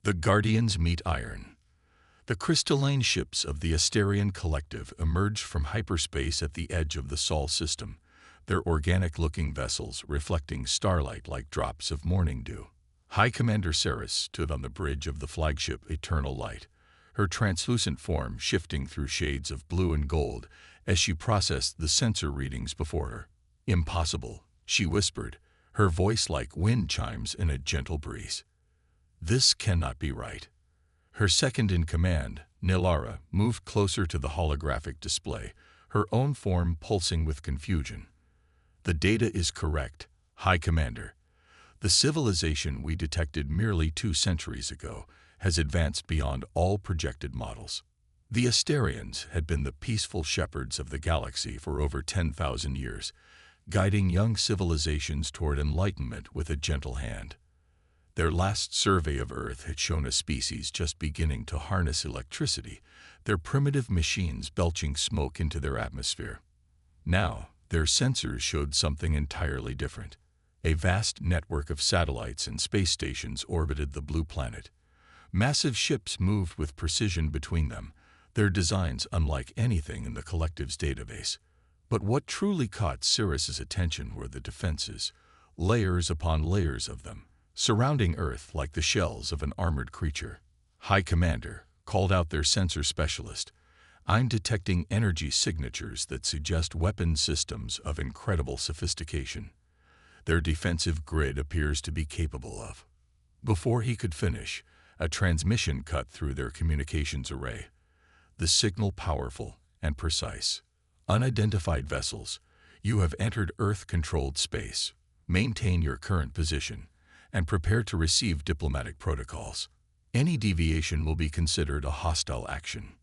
The Guardians meet Iron. The crystalline ships of the Asterian Collective emerged from hyperspace at the edge of the Sol system, their organic-looking vessels reflecting starlight like drops of morning dew. High Commander Ceres stood on the bridge of the flagship Eternal Light, her translucent form shifting through shades of blue and gold as she processed the sensor readings before her. "Impossible," she whispered, her voice like wind chimes in a gentle breeze. "This cannot be right." Her second-in-command, Nilara, moved closer to the holographic display, her own form pulsing with confusion. "The data is correct, High Commander. The civilization we detected merely 2 centuries ago has advanced beyond all projected models. The Asterians had been the peaceful shepherds of the galaxy for over 10,000 years, guiding young civilizations toward enlightenment with a gentle hand. Their last survey of Earth had shown a species just beginning to harness electricity, their primitive machines belching smoke into their atmosphere. Now, their sensors showed something entirely different. A vast network of satellites and space stations orbited the blue planet. Massive ships moved with precision between them, their designs unlike anything in the Collective's database. But what truly caught Ceres's attention were the defenses, layers upon layers of them, surrounding Earth like the shells of an armored creature. "High Commander," called out their sensor specialist, "I'm detecting energy signatures that suggest weapon systems of incredible sophistication. Their defensive grid appears to be capable of." Before he could finish, a transmission cut through their communications array. The signal powerful and precise. "Unidentified vessels, you have entered Earth-controlled space. Maintain your current position and prepare to receive diplomatic protocols. Any deviation will be considered a hostile action."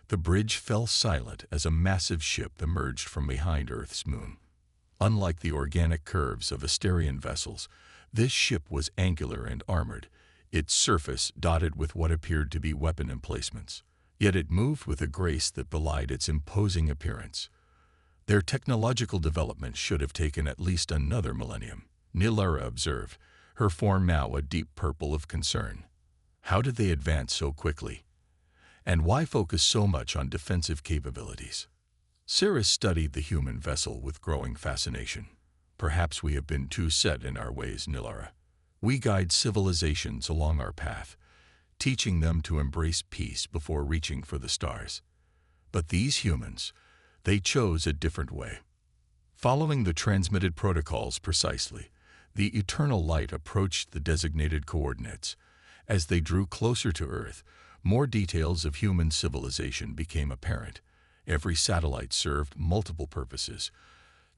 The bridge fell silent as a massive ship emerged from behind Earth's moon. Unlike the organic curves of Asterian vessels, this ship was angular and armored, its surface dotted with what appeared to be weapon emplacements. Yet it moved with a grace that belied its imposing appearance. Their technological development should have taken at least another millennium, Nilara observed, her form now a deep purple of concern. How did they advance so quickly? And why focus so much on defensive capabilities? Ceres studied the human vessel with growing fascination. "Perhaps we have been too set in our ways, Nilara. We guide civilizations along our path, teaching them to embrace peace before reaching for the stars. But these humans, they chose a different way." Following the transmitted protocols precisely, the Eternal Light approached the designated coordinates. As they drew closer to Earth, more details of human civilization became apparent. Every satellite served multiple purposes.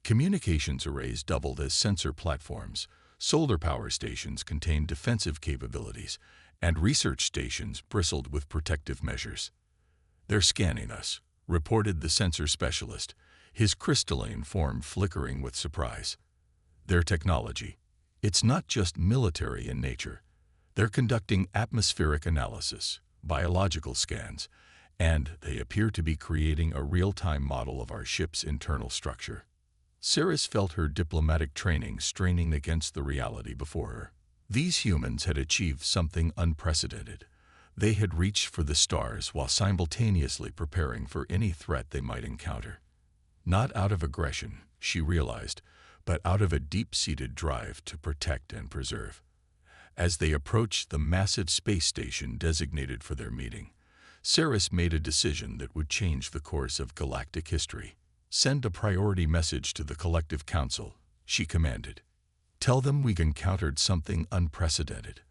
Communications arrays doubled as sensor platforms, solar power stations contained defensive capabilities, and research stations bristled with protective measures. "They're scanning us," reported the sensor specialist, his crystalline form flickering with surprise. "Their technology, it's not just military in nature. They're conducting atmospheric analysis, biological scans, and they appear to be creating a real-time model of our ship's internal structure." Ceres felt her diplomatic training straining against the reality before her. These humans had achieved something unprecedented. They had reached for the stars while simultaneously preparing for any threat they might encounter. Not out of aggression, she realized, but out of a deep-seated drive to protect and preserve. As they approached the massive space station designated for their meeting, Ceres made a decision that would change the course of galactic history. "Send a priority message to the Collective Council," she commanded. "Tell them we've encountered something unprecedented,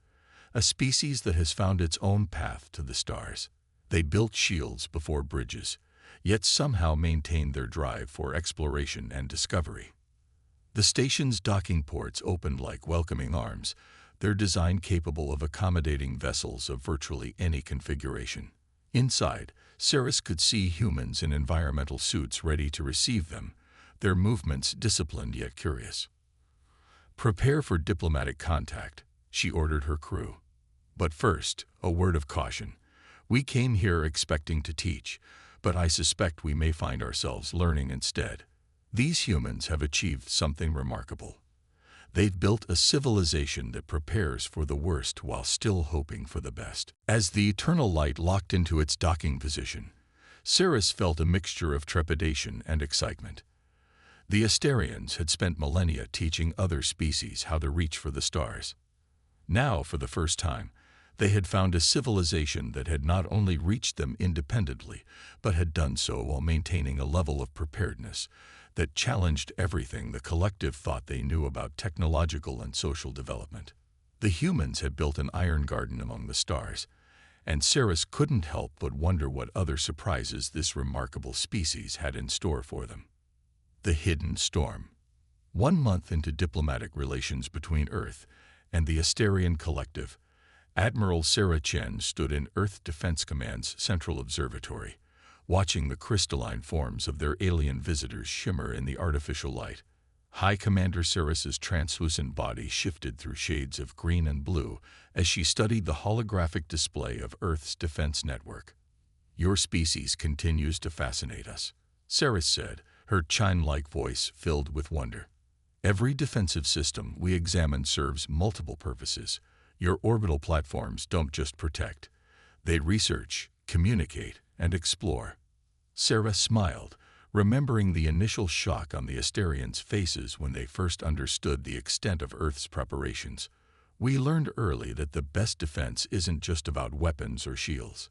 a species that has found its own path to the stars. They built shields before bridges, yet somehow maintained their drive for exploration and discovery." The station's docking ports opened like welcoming arms, their design capable of accommodating vessels of virtually any configuration. Inside, Ceres could see humans in environmental suits ready to receive them, their movements disciplined yet curious. "Prepare for diplomatic contact," she ordered her crew. "But first, a word of caution. We came here expecting to teach, but I suspect we may find ourselves learning instead. These humans have achieved something remarkable. They've built a civilization that prepares for the worst while still hoping for the best. As the eternal light locked into its docking position, Ceres felt a mixture of trepidation and excitement. The Asterians had spent millennia teaching other species how to reach for the stars. Now, for the first time, they had found a civilization that had not only reached them independently, but had done so while maintaining a level of preparedness that challenged everything the collective thought they knew about technological and social development. The humans had built an iron garden among the stars, and Ceres couldn't help but wonder what other surprises this remarkable species had in store for them. The Hidden Storm. 1 month into diplomatic relations between Earth and the Asterian Collective, Admiral Sarah Chen stood in Earth Defense Command's Central Observatory, watching the crystalline forms of their alien visitors shimmer in the artificial light. High Commander Ceres's translucent body shifted through shades of green and blue as she studied the holographic display of Earth's defense network. "Your species continues to fascinate us," Ceres said, her chime-like voice filled with wonder. "Every defensive system we examine serves multiple purposes. Your orbital platforms don't just protect. They research, communicate, and explore." Sarah smiled, remembering the initial shock on the Asterians' faces when they first understood the extent of Earth's preparations. "We learned early that the best defense isn't just about weapons or shields.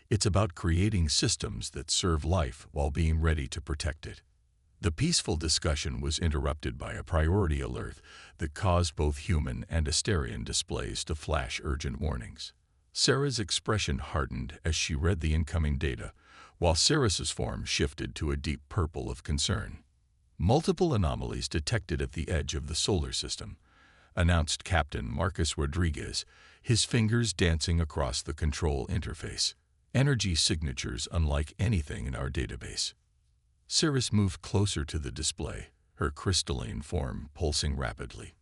It's about creating systems that serve life while being ready to protect it." The peaceful discussion was interrupted by a priority alert that caused both human and Asterian displays to flash urgent warnings. Sarah's expression hardened as she read the incoming data, while Ceres's form shifted to a deep purple of concern. "Multiple anomalies detected at the edge of the solar system," announced Captain Marcus Rodriguez, his fingers dancing across the control interface. "Energy signatures unlike anything in our database." Ceres moved closer to the display, her crystalline form pulsing rapidly.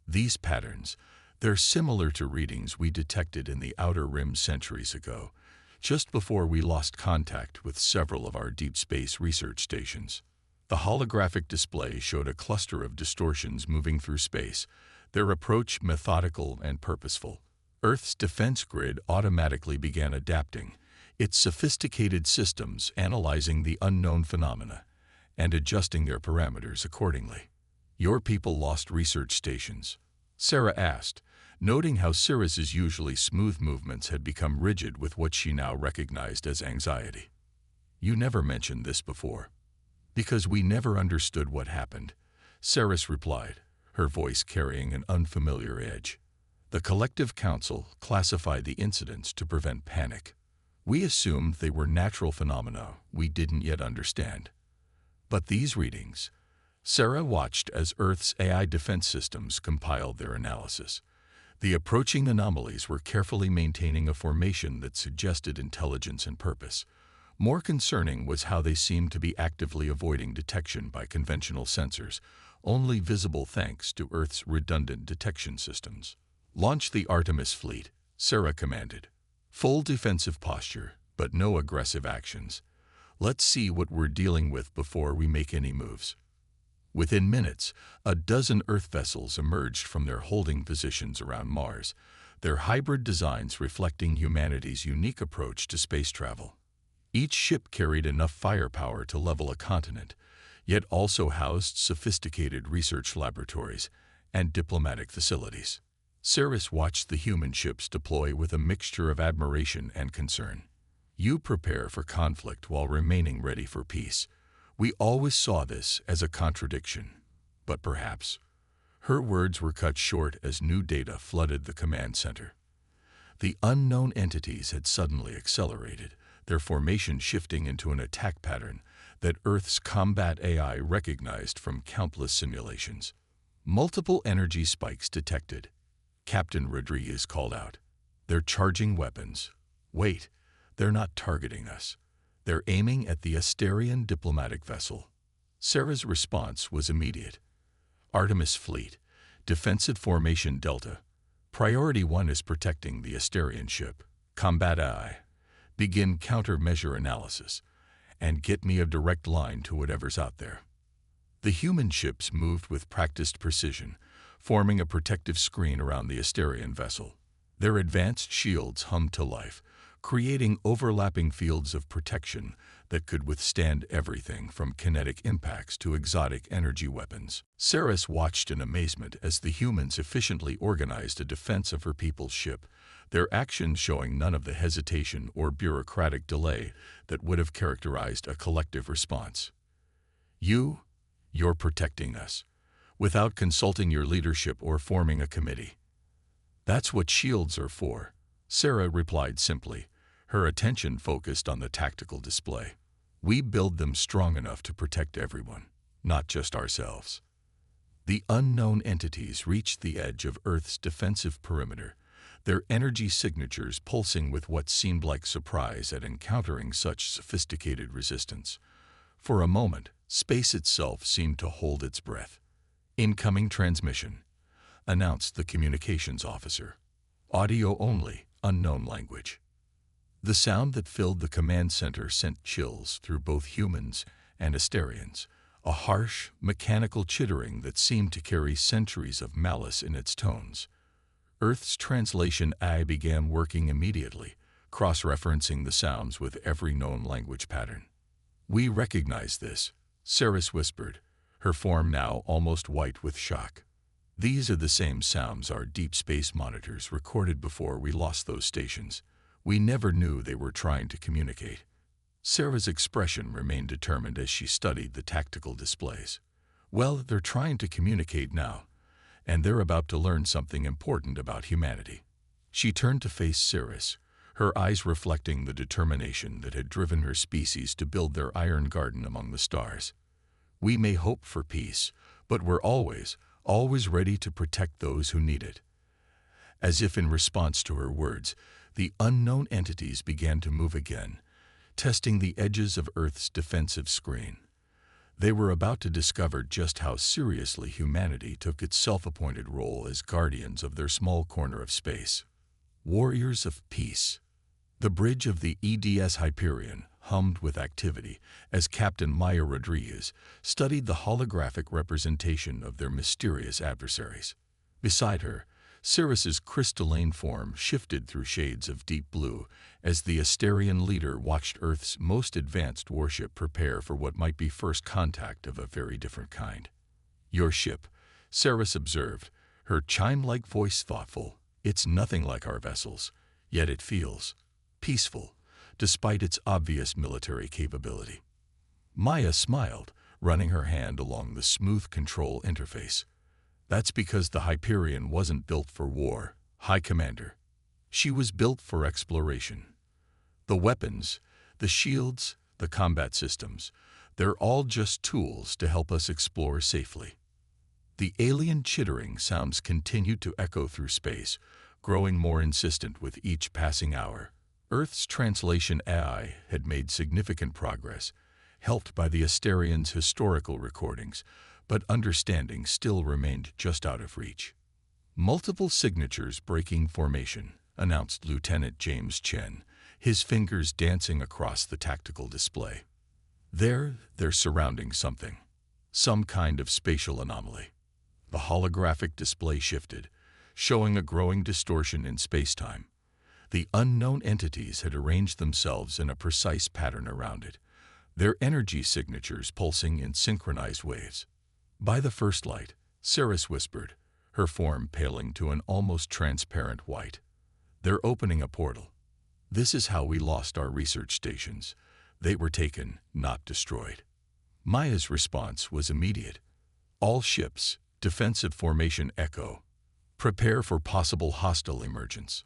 "These patterns, they're similar to readings we detected in the Outer Rim centuries ago, just before we lost contact with several of our deep space research stations." The holographic display showed a cluster of distortions moving through space, their approach methodical and purposeful. Earth's defense grid automatically began adapting, its sophisticated systems analyzing the unknown phenomena and adjusting their parameters accordingly. "Your people lost research stations?" Sarah asked, noting how Ceres's usually smooth movements had become rigid with what she now recognized as anxiety. "You never mentioned this before." "Because we never understood what happened," Ceres replied, her voice carrying an unfamiliar edge. "The Collective Council classified the incidents to prevent panic. We assumed they were natural phenomena we didn't yet understand. But these readings..." Sarah watched as Earth's AI defense systems compiled their analysis. The approaching anomalies were carefully maintaining a formation that suggested intelligence and purpose. More concerning was how they seemed to be actively avoiding detection by conventional sensors, only visible thanks to Earth's redundant detection systems. "Launch the Artemis fleet," Sarah commanded. "Full defensive posture, but no aggressive actions. Let's see what we're dealing with before we make any moves." Within minutes, a dozen Earth vessels emerged from their holding positions around Mars, their hybrid designs reflecting humanity's unique approach to space travel. Each ship carried enough firepower to level a continent, yet also housed sophisticated research laboratories and diplomatic facilities. Ceres watched the human ships deploy with a mixture of admiration and concern. "You prepare for conflict while remaining ready for peace. We always saw this as a contradiction, but perhaps..." Her words were cut short as new data flooded the command center. The unknown entities had suddenly accelerated, their formation shifting into an attack pattern that Earth's combat AI recognized from countless simulations. "Multiple energy spikes detected," Captain Rodriguez called out. "They're charging weapons. Wait, they're not targeting us. They're aiming at the Asterian diplomatic vessel." Sarah's response was immediate. "Artemis Fleet, Defensive Formation Delta. Priority 1 is protecting the Asterian ship. Combat AI. Begin countermeasure analysis, and get me a direct line to whatever's out there." The human ships moved with practiced precision, forming a protective screen around the Asterian vessel. Their advanced shields hummed to life, creating overlapping fields of protection that could withstand everything from kinetic impacts to exotic energy weapons. Saris watched in amazement as the humans efficiently organized a defense of her people's ship, their actions showing none of the hesitation or bureaucratic delay that would have characterized a collective response. You're protecting us, without consulting your leadership or forming a committee. That's what shields are for, Sarah replied simply, her attention focused on the tactical display. We build them strong enough to protect everyone, not just ourselves. The unknown entities reached the edge of Earth's defensive perimeter, their energy signatures pulsing with what seemed like surprise at encountering such sophisticated resistance. For a moment, space itself seemed to hold its breath. Incoming transmission, announced the communications officer. Audio only, unknown language. The sound that filled the command center sent chills through both humans and Asterians, a harsh, mechanical chittering that seemed to carry centuries of malice in its tones. Earth's translation AI began working immediately, cross-referencing the sounds with every known language pattern. We recognize this, Saris whispered, her form now almost white with shock. These are the same sounds our deep space monitors recorded before we lost those stations. We never knew they were trying to communicate. Sarah's expression remained determined as she studied the tactical displays. Well, they're trying to communicate now, and they're about to learn something important about humanity. She turned to face Saris, her eyes reflecting the determination that had driven her species to build their iron garden among the stars. We may hope for peace, but we're always ready to protect those who need it. As if in response to her words, the unknown entities began to move again, testing the edges of Earth's defensive screen. They were about to discover just how seriously humanity took its self-appointed role as guardians of their small corner of space. Warriors of peace. The bridge of the EDS Hyperion hummed with activity as Captain Maya Rodriguez studied the holographic representation of their mysterious adversaries. Beside her, Saris's crystalline form shifted through shades of deep blue as the Asterian leader watched Earth's most advanced warship prepare for what might be first contact of a very different kind. Your ship, Saris observed, her chime-like voice thoughtful. It's nothing like our vessels, yet it feels peaceful, despite its obvious military capability. Maya smiled, running her hand along the smooth control interface. That's because the Hyperion wasn't built for war, High Commander. She was built for exploration. The weapons, the shields, the combat systems, they're all just tools to help us explore safely. The alien chittering sounds continued to echo through space, growing more insistent with each passing hour. Earth's translation AI had made significant progress, helped by the Asterians' historical recordings, but understanding still remained just out of reach. Multiple signatures breaking formation, announced Lieutenant James Chen, his fingers dancing across the tactical display. They're surrounding something, some kind of spatial anomaly. The holographic display shifted, showing a growing distortion in spacetime. The unknown entities had arranged themselves in a precise pattern around it, their energy signatures pulsing in synchronized waves. By the first light, Saris whispered, her form paling to an almost transparent white. They're opening a portal. This is how we lost our research stations. They were taken, not destroyed. Maya's response was immediate. All ships, defensive formation echo. Prepare for possible hostile emergence.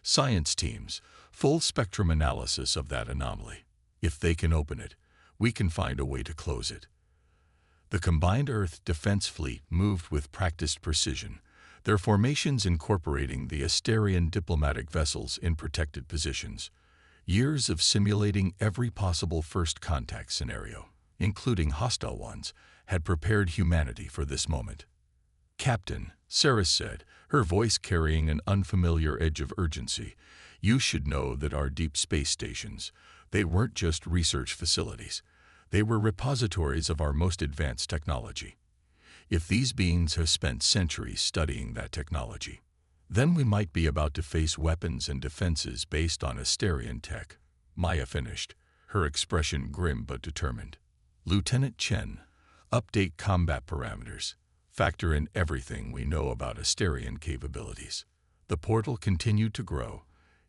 Science teams, full spectrum analysis of that anomaly. If they can open it, we can find a way to close it. The combined Earth defense fleet moved with practiced precision, their formations incorporating the Asterian diplomatic vessels in protected positions. Years of simulating every possible first contact scenario, including hostile ones, had prepared humanity for this moment. Captain, Saris said, her voice carrying an unfamiliar edge of urgency, you should know that our deep space stations, they weren't just research facilities. They were repositories of our most advanced technology. If these beings have spent centuries studying that technology, then we might be about to face weapons and defenses based on Asterian tech. Maya finished, her expression grim but determined. Lieutenant Chen, update combat parameters. Factor in everything we know about Asterian capabilities. The portal continued to grow,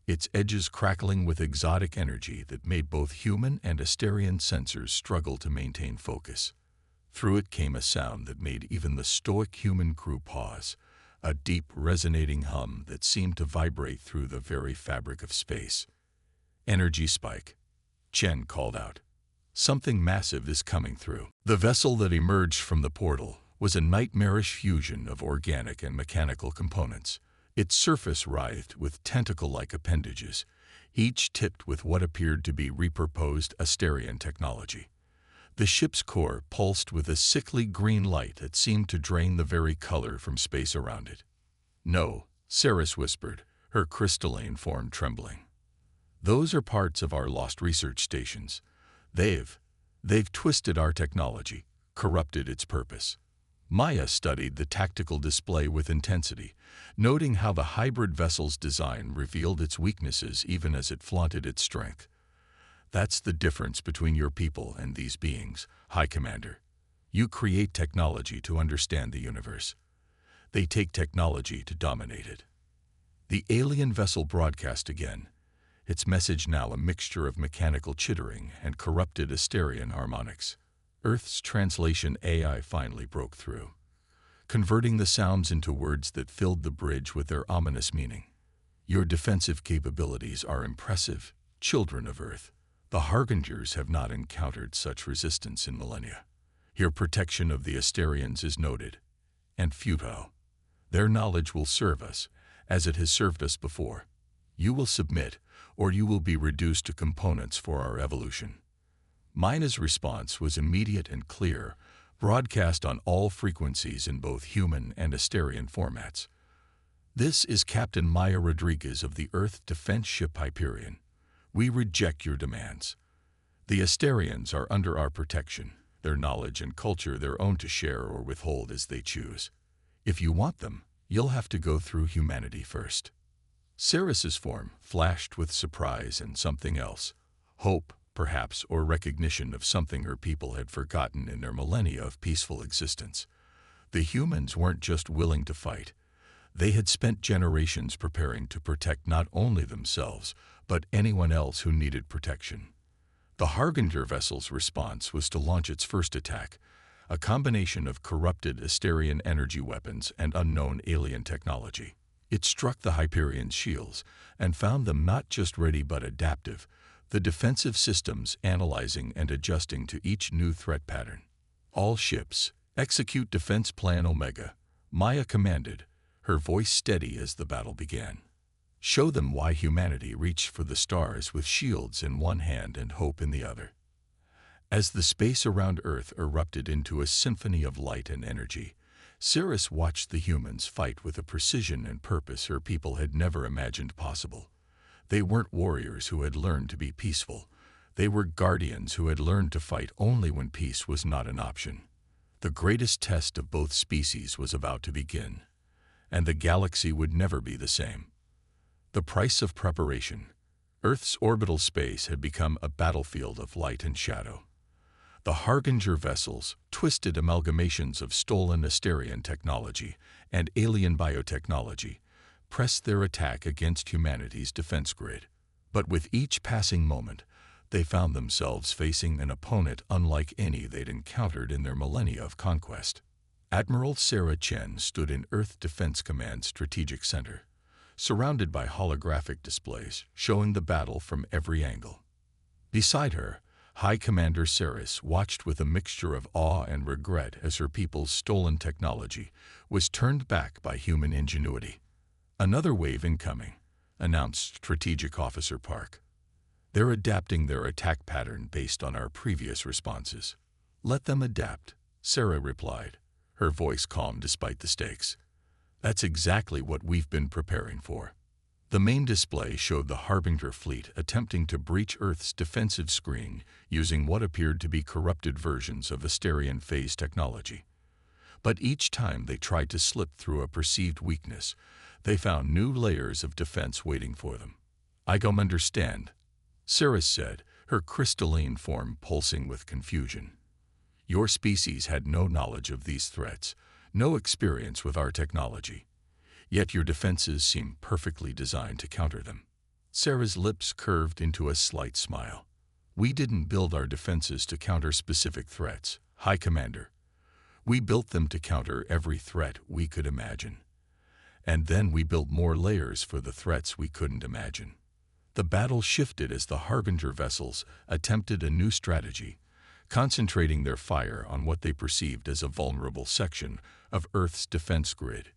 its edges crackling with exotic energy that made both human and Asterian sensors struggle to maintain focus. Through it came a sound that made even the stoic human crew pause, a deep, resonating hum that seemed to vibrate through the very fabric of space. Energy spike, Chen called out. Something massive is coming through. The vessel that emerged from the portal was a nightmarish fusion of organic and mechanical components. Its surface writhed with tentacle-like appendages, each tipped with what appeared to be repurposed Asterian technology. The ship's core pulsed with a sickly green light that seemed to drain the very color from space around it. "No," Ceres whispered, her crystalline form trembling. "Those are parts of our lost research stations. They've twisted our technology, corrupted its purpose." Maya studied the tactical display with intensity, noting how the hybrid vessel's design revealed its weaknesses even as it flaunted its strength. "That's the difference between your people and these beings, High Commander. You create technology to understand the universe. They take technology to dominate it." The alien vessel broadcast again, its message now a mixture of mechanical chittering and corrupted Asterian harmonics. Earth's translation AI finally broke through, converting the sounds into words that filled the bridge with their ominous meaning. "Your defensive capabilities are impressive, children of Earth. The Harbingers have not encountered such resistance in millennia. Your protection of the Asterians is noted, and futile. Their knowledge will serve us, as it has served us before. You will submit, or you will be reduced to components for our evolution." Maya's response was immediate and clear, broadcast on all frequencies in both human and Asterian formats. "This is Captain Maya Rodriguez of the Earth Defense Ship Hyperion. We reject your demands. The Asterians are under our protection, their knowledge and culture their own to share or withhold as they choose. If you want them, you'll have to go through humanity first." Ceres's form flashed with surprise and something else, hope, perhaps, or recognition of something her people had forgotten in their millennia of peaceful existence. The humans weren't just willing to fight. They had spent generations preparing to protect not only themselves, but anyone else who needed protection. The Harbinger vessel's response was to launch its first attack, a combination of corrupted Asterian energy weapons and unknown alien technology. It struck the Hyperion's shields and found them not just ready but adaptive, the defensive systems analyzing and adjusting to each new threat pattern. "All ships, execute Defense Plan Omega," Maya commanded, her voice steady as the battle began. "Show them why humanity reached for the stars with shields in one hand and hope in the other." As the space around Earth erupted into a symphony of light and energy, Ceres watched the humans fight with a precision and purpose her people had never imagined possible. They weren't warriors who had learned to be peaceful. They were guardians who had learned to fight only when peace was not an option. The greatest test of both species was about to begin, and the galaxy would never be the same. The price of preparation. Earth's orbital space had become a battlefield of light and shadow. The Harbinger vessels, twisted amalgamations of stolen Asterian technology and alien biotechnology, pressed their attack against humanity's defense grid. But with each passing moment, they found themselves facing an opponent unlike any they'd encountered in their millennia of conquest. Admiral Sarah Chen stood in Earth Defense Command's strategic center, surrounded by holographic displays showing the battle from every angle. Beside her, High Commander Ceres watched with a mixture of awe and regret as her people's stolen technology was turned back by human ingenuity. "Another wave incoming," announced Strategic Officer Park. "They're adapting their attack pattern based on our previous responses." "Let them adapt," Sarah replied, her voice calm despite the stakes. "That's exactly what we've been preparing for." The main display showed the Harbinger fleet attempting to breach Earth's defensive screen using what appeared to be corrupted versions of Asterian phase technology. But each time they tried to slip through a perceived weakness, they found new layers of defense waiting for them. "I don't understand," Ceres said, her crystalline form pulsing with confusion. "Your species had no knowledge of these threats, no experience with our technology. Yet your defenses seem perfectly designed to counter them." Ceres' lips curved into a slight smile. "We didn't build our defenses to counter specific threats, High Commander. We built them to counter every threat we could imagine. And then we built more layers for the threats we couldn't imagine." The battle shifted as the Harbinger vessels attempted a new strategy, concentrating their fire on what they perceived as a vulnerable section of Earth's defense grid.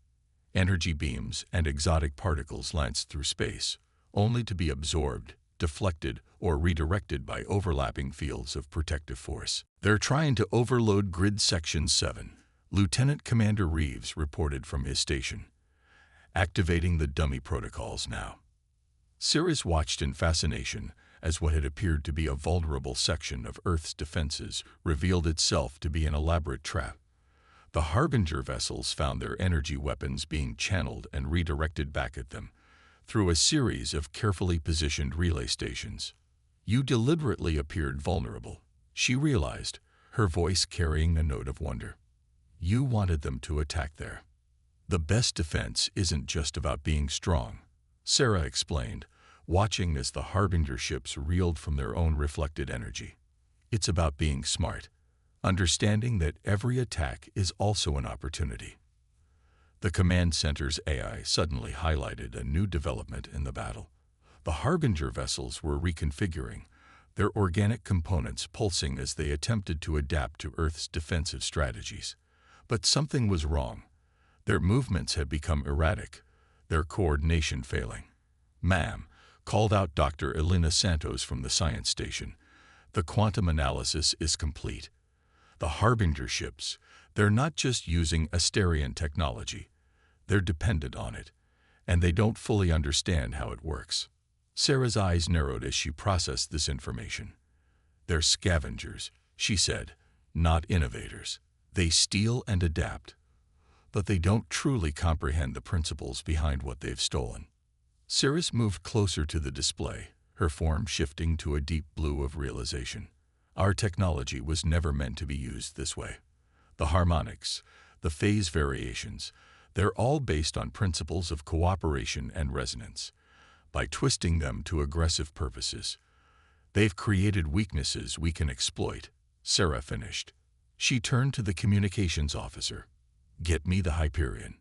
Energy beams and exotic particles lanced through space, only to be absorbed, deflected, or redirected by overlapping fields of protective force. "They're trying to overload Grid Section 7, Lieutenant Commander Reeves reported from his station. "Activating the dummy protocols now." Ceres watched in fascination as what had appeared to be a vulnerable section of Earth's defenses revealed itself to be an elaborate trap. The Harbinger vessels found their energy weapons being channeled and redirected back at them through a series of carefully positioned relay stations. "You deliberately appeared vulnerable," she realized, her voice carrying a note of wonder. "You wanted them to attack there." "The best defense isn't just about being strong," Sarah explained, watching as the Harbinger ships reeled from their own reflected energy. "It's about being smart, understanding that every attack is also an opportunity." The command center's AI suddenly highlighted a new development in the battle. The Harbinger vessels were reconfiguring, their organic components pulsing as they attempted to adapt to Earth's defensive strategies. But something was wrong. Their movements had become erratic, their coordination failing. "Ma'am," called out Dr. Elena Santos from the science station, "the quantum analysis is complete. The Harbinger ships, they're not just using Asterian technology, they're dependent on it, and they don't fully understand how it works." Sarah's eyes narrowed as she processed this information. "They're scavengers," she said, "not innovators. They steal and adapt, but they don't truly comprehend the principles behind what they've stolen." Ceres moved closer to the display, her form shifting to a deep blue of realization. "Our technology was never meant to be used this way. The harmonics, the phase variations, they're all based on principles of cooperation and resonance. By twisting them to aggressive purposes, they've created weaknesses we can exploit," Sarah finished. She turned to the communications officer. "Get me the Hyperion.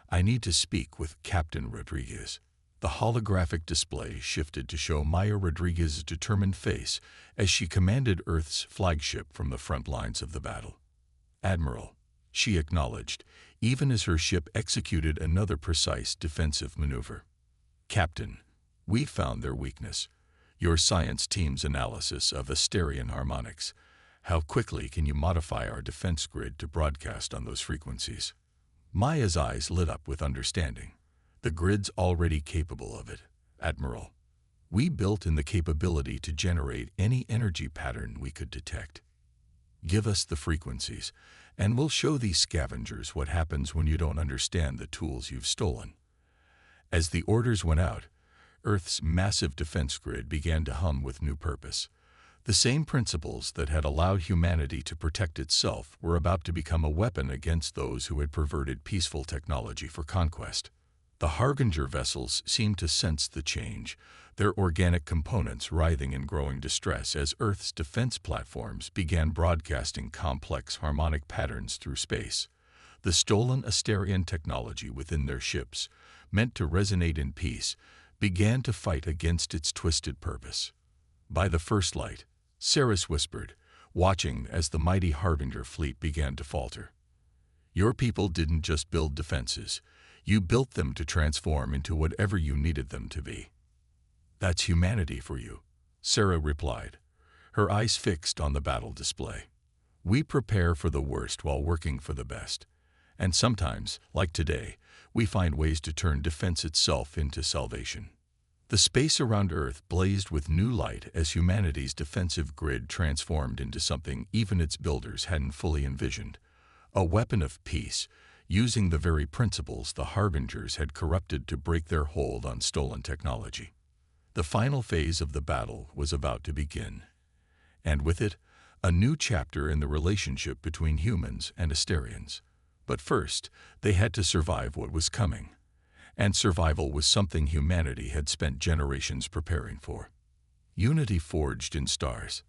I need to speak with Captain Rodriguez." The holographic display shifted to show Maya Rodriguez's determined face as she commanded Earth's flagship from the front lines of the battle. "Admiral," she acknowledged, even as her ship executed another precise defensive maneuver. "Captain, we found their weakness. Your science team's analysis of Asterian harmonics. How quickly can you modify our defense grid to broadcast on those frequencies?" Maya's eyes lit up with understanding. "The grid's already capable of it, Admiral. We built in the capability to generate any energy pattern we could detect. Give us the frequencies, and we'll show these scavengers what happens when you don't understand the tools you've stolen." As the orders went out, Earth's massive defense grid began to hum with new purpose. The same principles that had allowed humanity to protect itself were about to become a weapon against those who had perverted peaceful technology for conquest. The Harbinger vessels seemed to sense the change, their organic components writhing in growing distress as Earth's defense platforms began broadcasting complex harmonic patterns through space. The stolen Asterian technology within their ships, meant to resonate in peace, began to fight against its twisted purpose. By the first light, Ceres whispered, watching as the mighty Harbinger fleet began to falter. "Your people didn't just build defenses. You built them to transform into whatever you needed them to be." "That's humanity for you," Sarah replied, her eyes fixed on the battle display. "We prepare for the worst while working for the best. And sometimes, like today, we find ways to turn defense itself into salvation." The space around Earth blazed with new light as humanity's defensive grid transformed into something even its builders hadn't fully envisioned. a weapon of peace, using the very principles the Harbingers had corrupted to break their hold on stolen technology. The final phase of the battle was about to begin, and with it, a new chapter in the relationship between humans and Asterians. But first, they had to survive what was coming, and survival was something humanity had spent generations preparing for. Unity forged in stars.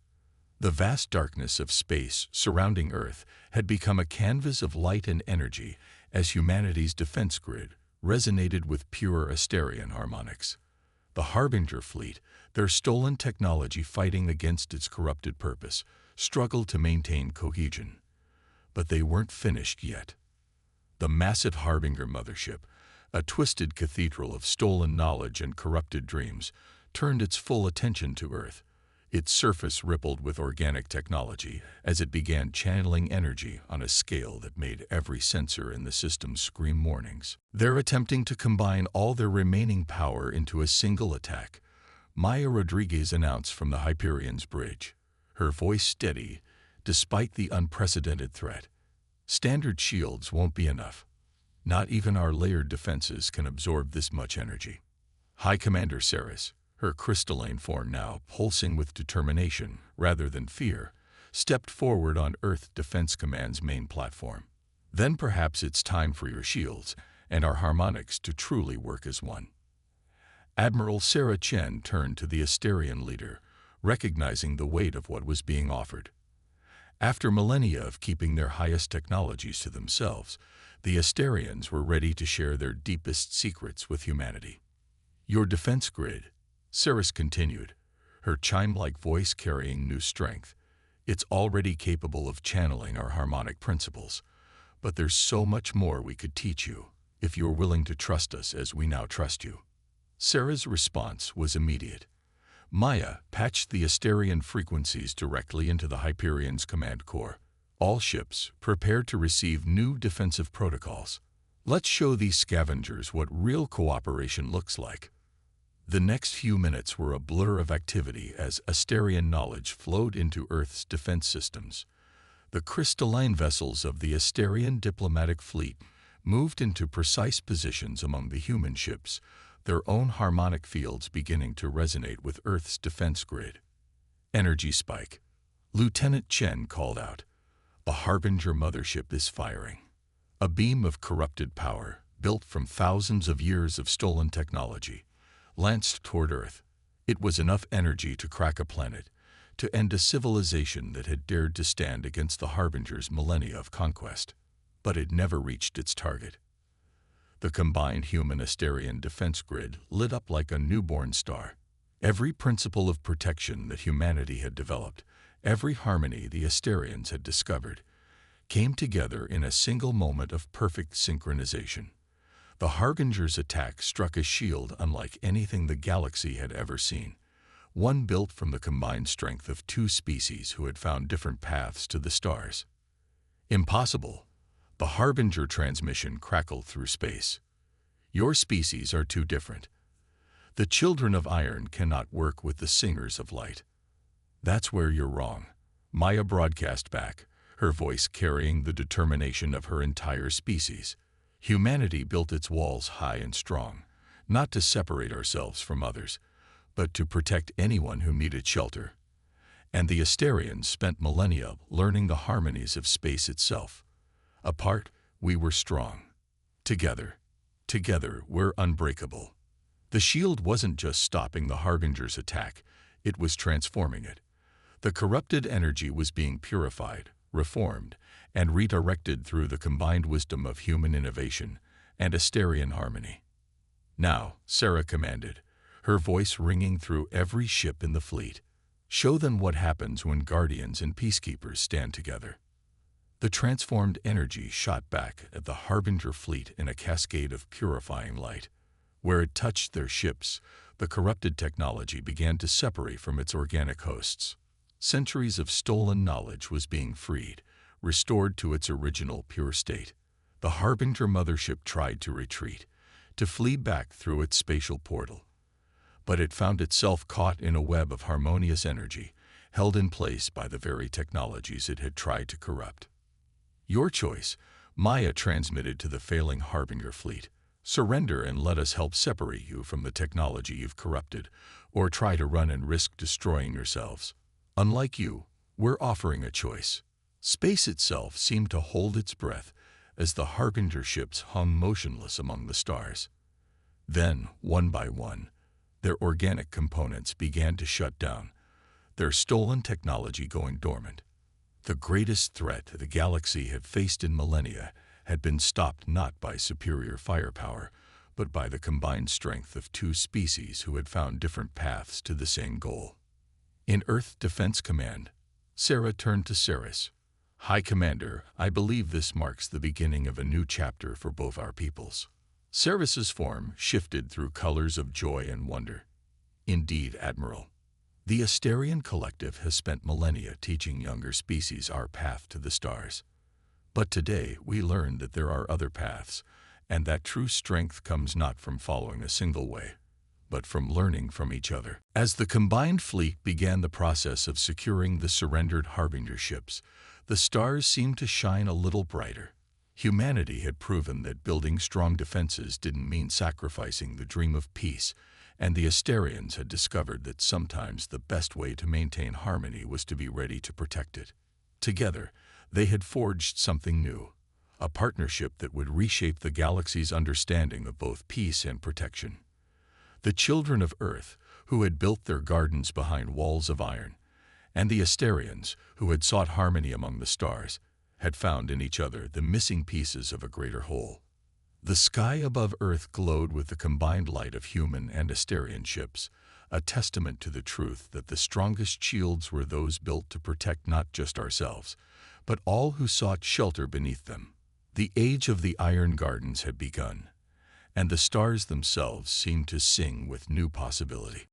The vast darkness of space surrounding Earth had become a canvas of light and energy as humanity's defense grid resonated with pure Asterian harmonics. The Harbinger fleet, their stolen technology fighting against its corrupted purpose, struggled to maintain cohesion. But they weren't finished yet. The massive Harbinger mothership, a twisted cathedral of stolen knowledge and corrupted dreams, turned its full attention to Earth. Its surface rippled with organic technology as it began channeling energy on a scale that made every sensor in the system scream warnings. They're attempting to combine all their remaining power into a single attack, Maya Rodriguez announced from the Hyperion's bridge, her voice steady despite the unprecedented threat. Standard shields won't be enough. Not even our layered defenses can absorb this much energy. High Commander Ceres, her crystalline form now pulsing with determination rather than fear, stepped forward on Earth Defense Command's main platform. Then perhaps it's time for your shields and our harmonics to truly work as one. Admiral Sarah Chen turned to the Asterian leader, recognizing the weight of what was being offered. After millennia of keeping their highest technologies to themselves, the Asterians were ready to share their deepest secrets with humanity. Your defense grid, Ceres continued, her chime-like voice carrying new strength. It's already capable of channeling our harmonic principles, but there's so much more we could teach you if you're willing to trust us as we now trust you. Sarah's response was immediate. Maya patched the Asterian frequencies directly into the Hyperion's command core. All ships prepared to receive new defensive protocols. Let's show these scavengers what real cooperation looks like. The next few minutes were a blur of activity as Asterian knowledge flowed into Earth's defense systems. The crystalline vessels of the Asterian diplomatic fleet moved into precise positions among the human ships, their own harmonic fields beginning to resonate with Earth's defense grid. Energy spike. Lieutenant Chen called out. The Harbinger mothership is firing. A beam of corrupted power, built from thousands of years of stolen technology, lanced toward Earth. It was enough energy to crack a planet, to end a civilization that had dared to stand against the Harbinger's millennia of conquest. But it never reached its target. The combined human-Asterian defense grid lit up like a newborn star. Every principle of protection that humanity had developed, every harmony the Asterians had discovered, came together in a single moment of perfect synchronization. The Harbinger's attack struck a shield unlike anything the galaxy had ever seen, one built from the combined strength of two species who had found different paths to the stars. Impossible. The Harbinger transmission crackled through space. Your species are too different. The children of iron cannot work with the singers of light. That's where you're wrong. Maya broadcast back, her voice carrying the determination of her entire species. Humanity built its walls high and strong, not to separate ourselves from others, but to protect anyone who needed shelter. And the Asterians spent millennia learning the harmonies of space itself. Apart, we were strong. Together we're unbreakable. The shield wasn't just stopping the Harbinger's attack, it was transforming it. The corrupted energy was being purified, reformed, and redirected through the combined wisdom of human innovation and Asterian harmony. Now, Sarah commanded, her voice ringing through every ship in the fleet. Show them what happens when guardians and peacekeepers stand together. The transformed energy shot back at the Harbinger fleet in a cascade of purifying light. Where it touched their ships, the corrupted technology began to separate from its organic hosts. Centuries of stolen knowledge was being freed, restored to its original pure state. The Harbinger mothership tried to retreat, to flee back through its spatial portal. But it found itself caught in a web of harmonious energy, held in place by the very technologies it had tried to corrupt. Your choice, Maya transmitted to the failing Harbinger fleet. Surrender and let us help separate you from the technology you've corrupted, or try to run and risk destroying yourselves. Unlike you, we're offering a choice. Space itself seemed to hold its breath as the Harbinger ships hung motionless among the stars. Then, one by one, their organic components began to shut down, their stolen technology going dormant. The greatest threat the galaxy had faced in millennia had been stopped not by superior firepower, but by the combined strength of two species who had found different paths to the same goal. In Earth Defense Command, Sarah turned to Ceres. High Commander, I believe this marks the beginning of a new chapter for both our peoples. Ceres's form shifted through colors of joy and wonder. Indeed, Admiral. The Asterian Collective has spent millennia teaching younger species our path to the stars. But today we learn that there are other paths, and that true strength comes not from following a single way, but from learning from each other. As the combined fleet began the process of securing the surrendered Harbinger ships, the stars seemed to shine a little brighter. Humanity had proven that building strong defenses didn't mean sacrificing the dream of peace, and the Asterians had discovered that sometimes the best way to maintain harmony was to be ready to protect it. Together, they had forged something new, a partnership that would reshape the galaxy's understanding of both peace and protection. The children of Earth, who had built their gardens behind walls of iron, and the Asterians, who had sought harmony among the stars, had found in each other the missing pieces of a greater whole. The sky above Earth glowed with the combined light of human and Asterian ships, a testament to the truth that the strongest shields were those built to protect not just ourselves, but all who sought shelter beneath them. The age of the Iron Gardens had begun, and the stars themselves seemed to sing with new possibility.